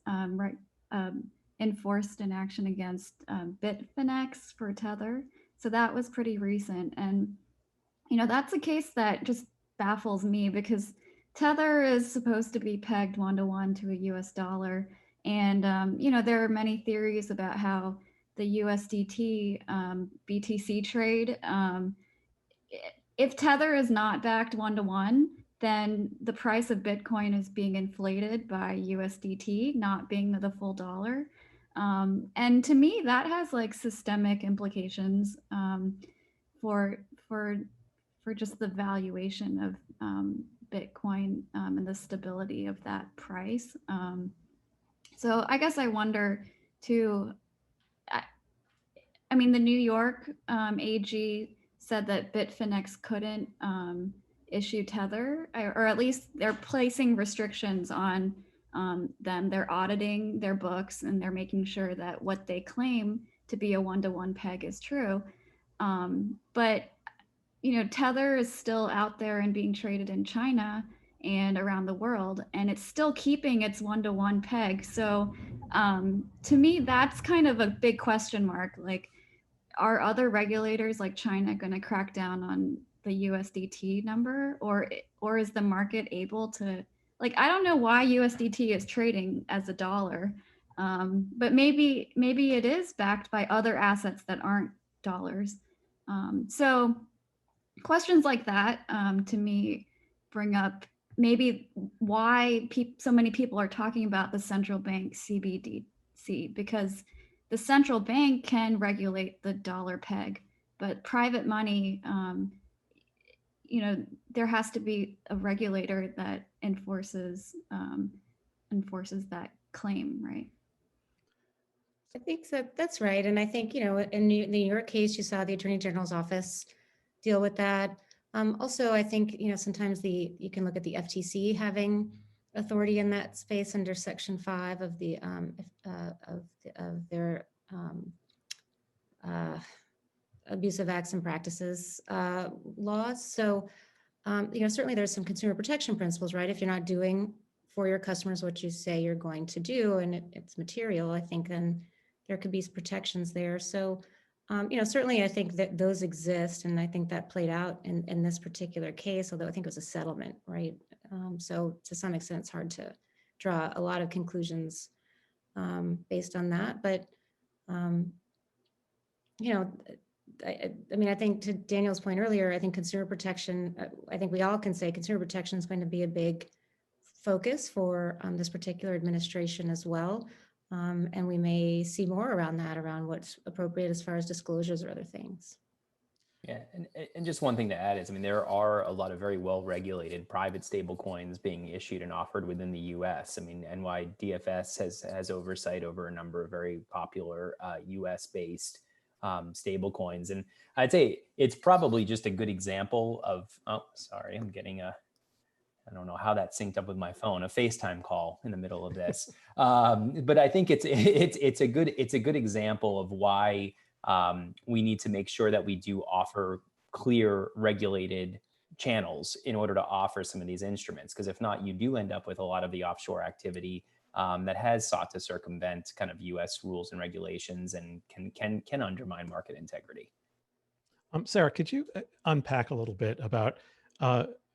enforced an action against Bitfinex for Tether. So that was pretty recent. And, that's a case that just baffles me, because Tether is supposed to be pegged 1-to-1 to a US dollar. And, there are many theories about how the USDT BTC trade, if Tether is not backed 1-to-1, then the price of Bitcoin is being inflated by USDT not being the full dollar. And to me, that has like systemic implications for just the valuation of Bitcoin and the stability of that price. So I guess I wonder too, I mean, the New York AG said that Bitfinex couldn't issue Tether, or at least they're placing restrictions on them. They're auditing their books and they're making sure that what they claim to be a one-to-one peg is true. But you know, Tether is still out there and being traded in China and around the world, and it's still keeping its one-to-one peg. So to me, that's kind of a big question mark. Like, are other regulators like China going to crack down on the USDT number, or is the market able to, like, I don't know why USDT is trading as a dollar, but maybe it is backed by other assets that aren't dollars. So questions like that, to me, bring up maybe why so many people are talking about the central bank CBDC, because the central bank can regulate the dollar peg, but private money, you know, there has to be a regulator that enforces that claim, right? I think that's right. And I think, you know, in the New York case, you saw the Attorney General's office deal with that. Also, I think, you know, sometimes you can look at the FTC having authority in that space under Section 5 of the of their abusive acts and practices laws. So, you know, certainly there's some consumer protection principles, right? If you're not doing for your customers what you say you're going to do, and it's material, I think then there could be protections there. So, you know, certainly I think that those exist, and I think that played out in this particular case, although I think it was a settlement, right? So to some extent, it's hard to draw a lot of conclusions based on that. But, you know, I mean, I think to Daniel's point earlier, I think consumer protection, I think we all can say consumer protection is going to be a big focus for this particular administration as well. And we may see more around that, around what's appropriate as far as disclosures or other things. Yeah, and just one thing to add is, I mean, there are a lot of very well-regulated private stablecoins being issued and offered within the U.S. I mean, NYDFS has oversight over a number of very popular U.S.-based stablecoins, and I'd say it's probably just a good example of. Oh, sorry, I'm getting a. I don't know how that synced up with my phone, a FaceTime call in the middle of this. But I think it's a good example of why we need to make sure that we do offer clear regulated channels in order to offer some of these instruments. Because if not, you do end up with a lot of the offshore activity that has sought to circumvent kind of U.S. rules and regulations and can undermine market integrity. Sarah, could you unpack a little bit about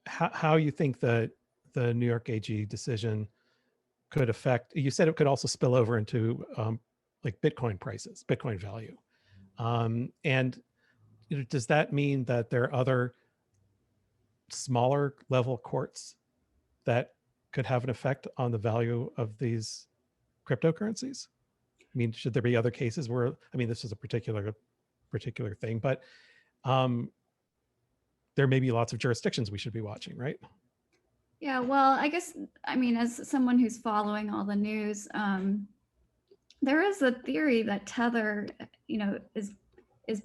how you think the New York AG decision could affect? You said it could also spill over into like Bitcoin prices, Bitcoin value, and you know, does that mean that there are other smaller level courts that could have an effect on the value of these cryptocurrencies? I mean, should there be other cases where, I mean, this is a particular thing, but there may be lots of jurisdictions we should be watching, right? Yeah, well, I guess, I mean, as someone who's following all the news, there is a theory that Tether, you know, is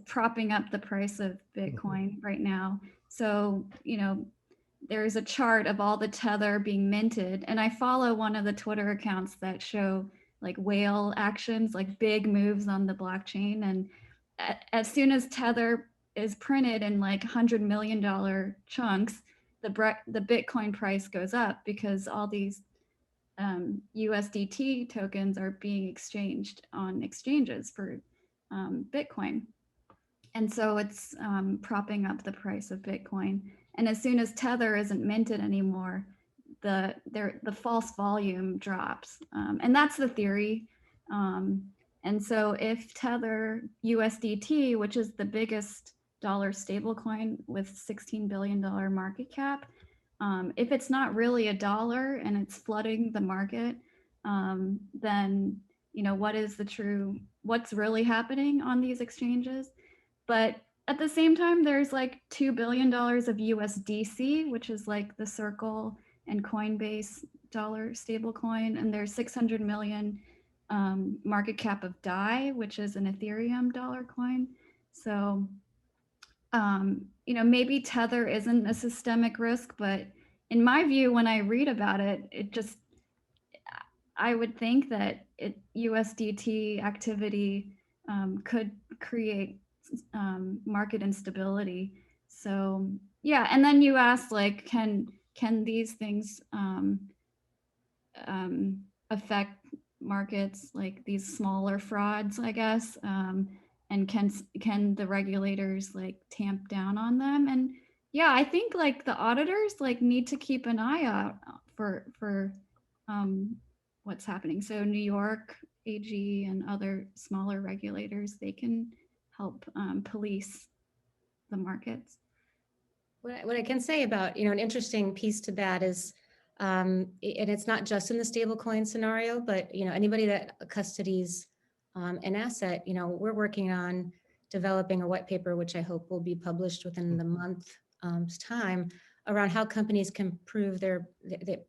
propping up the price of Bitcoin right now. So, you know, there's a chart of all the Tether being minted, and I follow one of the Twitter accounts that show like whale actions, like big moves on the blockchain. And as soon as Tether is printed in like $100 million chunks, the Bitcoin price goes up because all these USDT tokens are being exchanged on exchanges for Bitcoin. And so it's propping up the price of Bitcoin. And as soon as Tether isn't minted anymore, the false volume drops. And that's the theory. And so if Tether USDT, which is the biggest dollar stablecoin with $16 billion market cap, if it's not really a dollar and it's flooding the market, then, you know, what's really happening on these exchanges? But at the same time, there's like $2 billion of USDC, which is like the Circle and Coinbase dollar stablecoin, and there's 600 million market cap of DAI, which is an Ethereum dollar coin. So, you know, maybe Tether isn't a systemic risk, but in my view, when I read about it, I would think that USDT activity could create market instability. So yeah, and then you asked, like, can these things affect markets, like these smaller frauds, I guess, and can the regulators like tamp down on them? And yeah, I think like the auditors like need to keep an eye out for what's happening. So New York AG and other smaller regulators, they can help police the markets. What I can say about, an interesting piece to that is, and it's not just in the stablecoin scenario, but, anybody that custodies an asset, we're working on developing a white paper, which I hope will be published within the month's time, around how companies can prove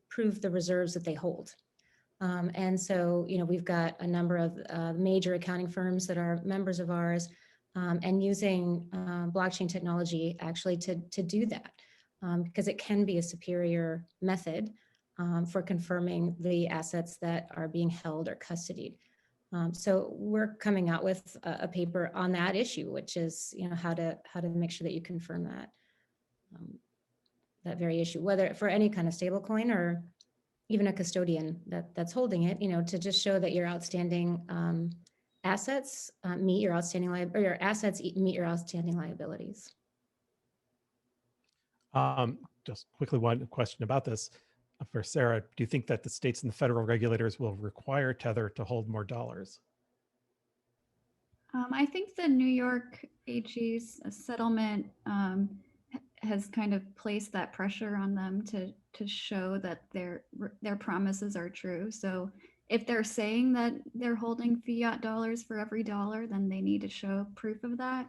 prove the reserves that they hold. And so, we've got a number of major accounting firms that are members of ours, and using blockchain technology actually to do that, because it can be a superior method for confirming the assets that are being held or custodied. So we're coming out with a paper on that issue, which is, how to make sure that you confirm that very issue, whether for any kind of stable coin or even a custodian that's holding it, to just show that your outstanding assets meet your outstanding your assets meet your outstanding liabilities. Just quickly, one question about this for Sarah. Do you think that the states and the federal regulators will require Tether to hold more dollars? I think the New York AG's settlement has kind of placed that pressure on them to show that their promises are true. So if they're saying that they're holding fiat dollars for every dollar, then they need to show proof of that.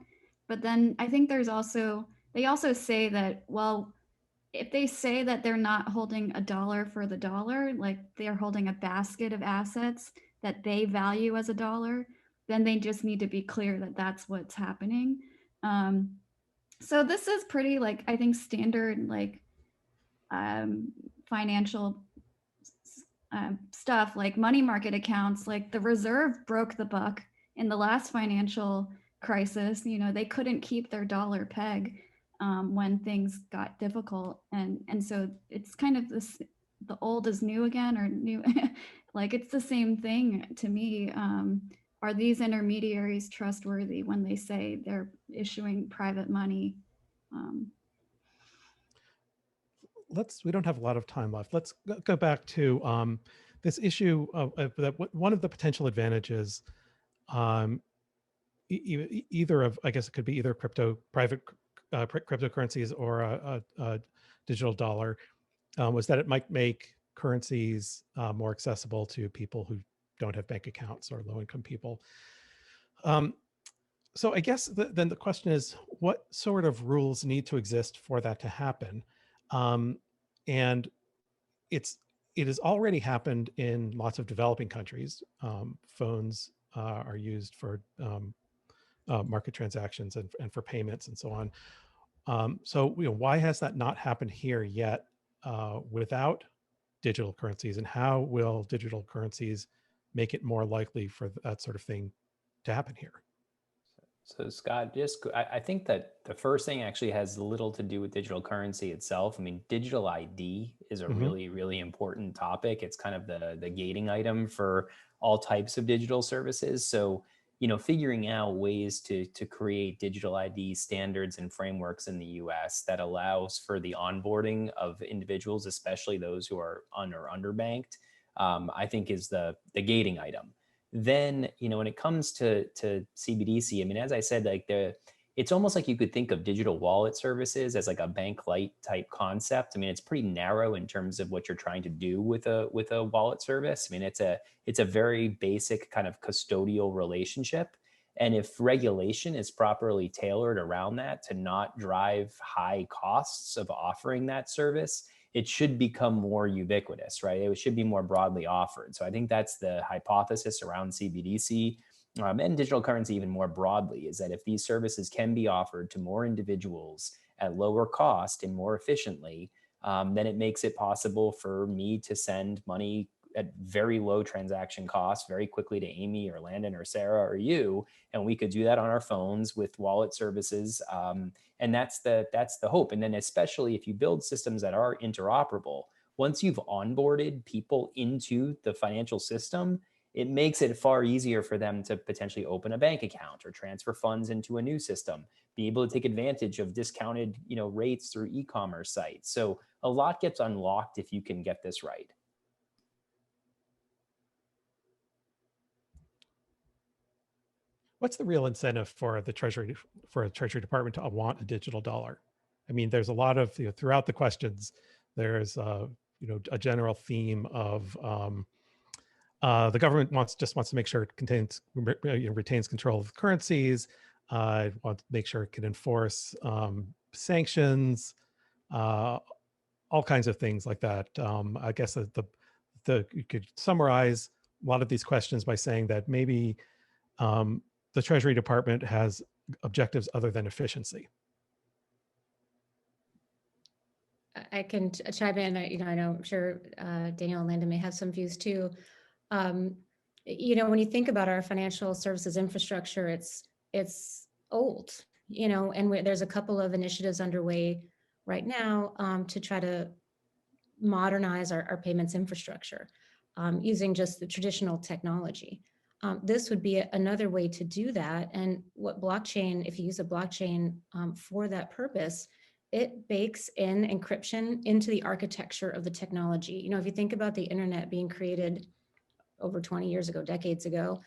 But then I think they also say that, well, if they say that they're not holding a dollar for the dollar, like they're holding a basket of assets that they value as a dollar, then they just need to be clear that that's what's happening. So this is pretty, like, I think standard, like financial stuff, like money market accounts. Like the Reserve broke the buck in the last financial crisis. They couldn't keep their dollar peg when things got difficult, and so it's kind of this, the old is new again, or new like it's the same thing to me. Are these intermediaries trustworthy when they say they're issuing private money? We don't have a lot of time left. Let's go back to this issue of that. One of the potential advantages, either of, I guess it could be either private cryptocurrencies or a digital dollar, was that it might make currencies more accessible to people who don't have bank accounts or low-income people. So I guess then the question is, what sort of rules need to exist for that to happen? And it has already happened in lots of developing countries. Phones are used for market transactions and for payments and so on. So why has that not happened here yet without digital currencies? And how will digital currencies make it more likely for that sort of thing to happen here? So Scott, I think that the first thing actually has little to do with digital currency itself. I mean, digital ID is a really, really important topic. It's kind of the gating item for all types of digital services. So, figuring out ways to create digital ID standards and frameworks in the US that allows for the onboarding of individuals, especially those who are underbanked, I think is the gating item. Then, when it comes to CBDC, I mean, as I said, like it's almost like you could think of digital wallet services as like a bank light type concept. I mean, it's pretty narrow in terms of what you're trying to do with a wallet service. I mean, it's a very basic kind of custodial relationship. And if regulation is properly tailored around that to not drive high costs of offering that service, it should become more ubiquitous, right? It should be more broadly offered. So I think that's the hypothesis around CBDC and digital currency even more broadly, is that if these services can be offered to more individuals at lower cost and more efficiently, then it makes it possible for me to send money at very low transaction costs very quickly to Amy or Landon or Sarah or you, and we could do that on our phones with wallet services, and that's the hope. And then especially if you build systems that are interoperable, once you've onboarded people into the financial system, it makes it far easier for them to potentially open a bank account or transfer funds into a new system, be able to take advantage of discounted rates through e-commerce sites. So a lot gets unlocked if you can get this right. What's the real incentive for a Treasury Department to want a digital dollar? I mean, there's a lot of, throughout the questions, there's a general theme of the government just wants to make sure it retains control of currencies. It wants to make sure it can enforce sanctions, all kinds of things like that. I guess you could summarize a lot of these questions by saying that maybe the Treasury Department has objectives other than efficiency. I can chime in. I know, I'm sure Daniel and Landon may have some views too. When you think about our financial services infrastructure, it's old, and there's a couple of initiatives underway right now to try to modernize our payments infrastructure using just the traditional technology. This would be another way to do that. And what blockchain, if you use a blockchain for that purpose, it bakes in encryption into the architecture of the technology. If you think about the internet being created over 20 years ago, decades ago,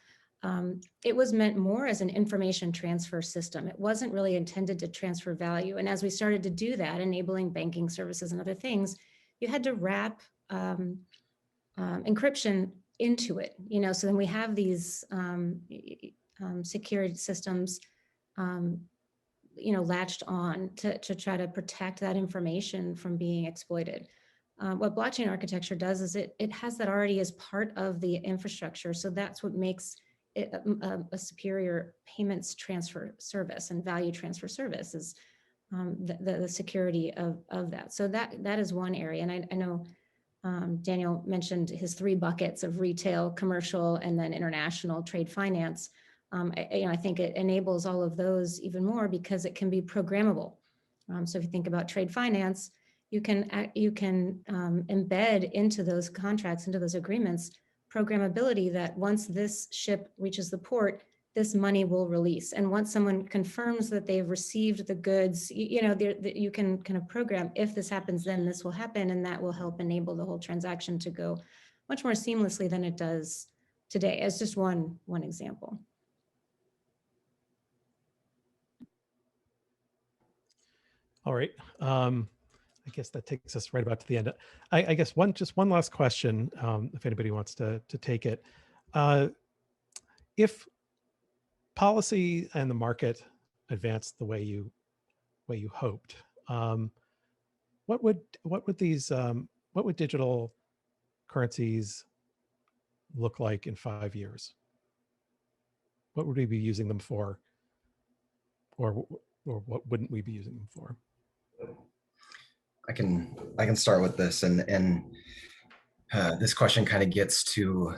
it was meant more as an information transfer system. It wasn't really intended to transfer value. And as we started to do that, enabling banking services and other things, you had to wrap encryption into it, so then we have these security systems, latched on to try to protect that information from being exploited. What blockchain architecture does is it has that already as part of the infrastructure. So that's what makes it a superior payments transfer service and value transfer service is the security of that. So that is one area. And I know Daniel mentioned his 3 buckets of retail, commercial, and then international trade finance. I think it enables all of those even more because it can be programmable. So if you think about trade finance, you can embed into those contracts, into those agreements, programmability that once this ship reaches the port, this money will release. And once someone confirms that they've received the goods, you can kind of program, if this happens, then this will happen. And that will help enable the whole transaction to go much more seamlessly than it does today, as just one example. All right. I guess that takes us right about to the end. I guess just one last question, if anybody wants to take it. If policy and the market advanced the way you hoped, what would digital currencies look like in 5 years? What would we be using them for, or what wouldn't we be using them for? I can start with this, and this question kind of gets to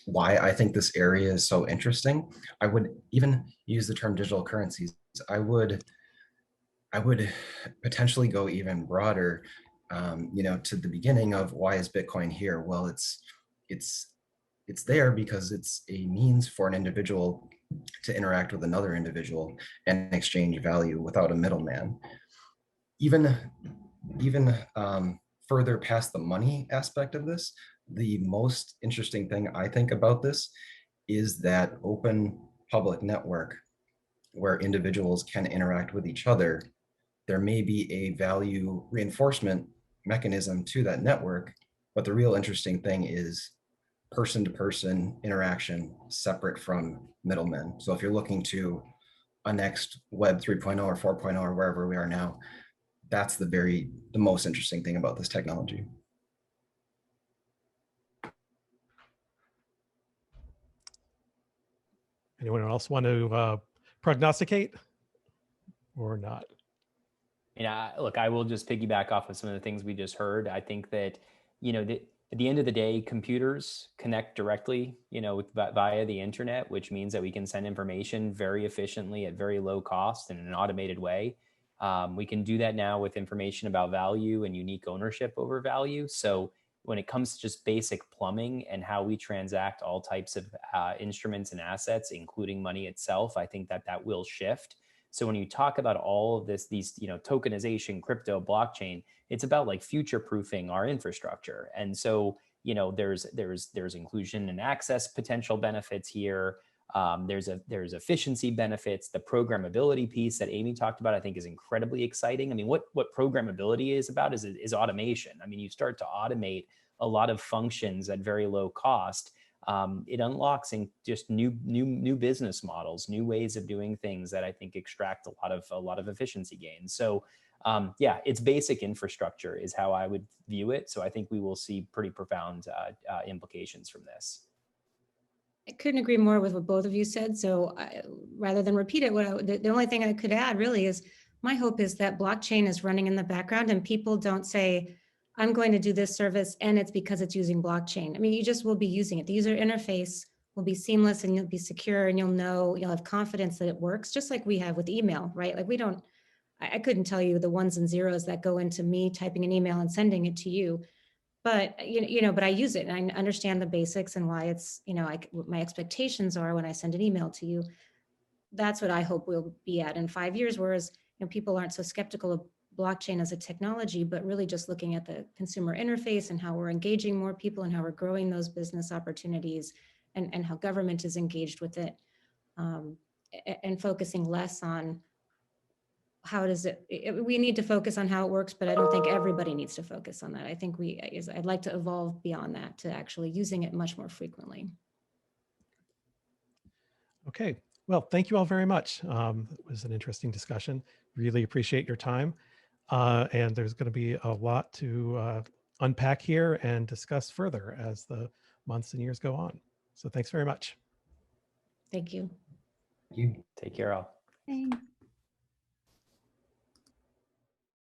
why I think this area is so interesting. I would even use the term digital currencies. I would potentially go even broader, to the beginning of why is Bitcoin here? Well, it's there because it's a means for an individual to interact with another individual and exchange value without a middleman. Even further past the money aspect of this, the most interesting thing I think about this is that open public network where individuals can interact with each other. There may be a value reinforcement mechanism to that network, but the real interesting thing is person-to-person interaction separate from middlemen. So if you're looking to a next Web 3.0 or 4.0 or wherever we are now, that's the most interesting thing about this technology. Anyone else want to prognosticate or not? Look, I will just piggyback off of some of the things we just heard. I think that, at the end of the day, computers connect directly, via the internet, which means that we can send information very efficiently at very low cost in an automated way. We can do that now with information about value and unique ownership over value. So when it comes to just basic plumbing and how we transact all types of instruments and assets, including money itself, I think that will shift. So when you talk about all of these, tokenization, crypto, blockchain, it's about like future-proofing our infrastructure. And so, there's inclusion and access potential benefits here. There's efficiency benefits. The programmability piece that Amy talked about, I think, is incredibly exciting. I mean, what programmability is about is automation. I mean, you start to automate a lot of functions at very low cost. It unlocks just new business models, new ways of doing things that I think extract a lot of efficiency gains. So yeah, it's basic infrastructure is how I would view it. So I think we will see pretty profound implications from this. I couldn't agree more with what both of you said. So rather than repeat it, the only thing I could add really is my hope is that blockchain is running in the background and people don't say, I'm going to do this service and it's because it's using blockchain. I mean, you just will be using it. The user interface will be seamless and you'll be secure and you'll have confidence that it works, just like we have with email, right? Like I couldn't tell you the ones and zeros that go into me typing an email and sending it to you. But, but I use it and I understand the basics and why it's, what my expectations are when I send an email to you. That's what I hope we'll be at in 5 years, whereas people aren't so skeptical of blockchain as a technology, but really just looking at the consumer interface and how we're engaging more people and how we're growing those business opportunities and how government is engaged with it, and focusing less on how does we need to focus on how it works, but I don't think everybody needs to focus on that. I think I'd like to evolve beyond that to actually using it much more frequently. Okay, well, thank you all very much. It was an interesting discussion. Really appreciate your time. And there's going to be a lot to unpack here and discuss further as the months and years go on. So thanks very much. Thank you. You. Take care all. Thanks.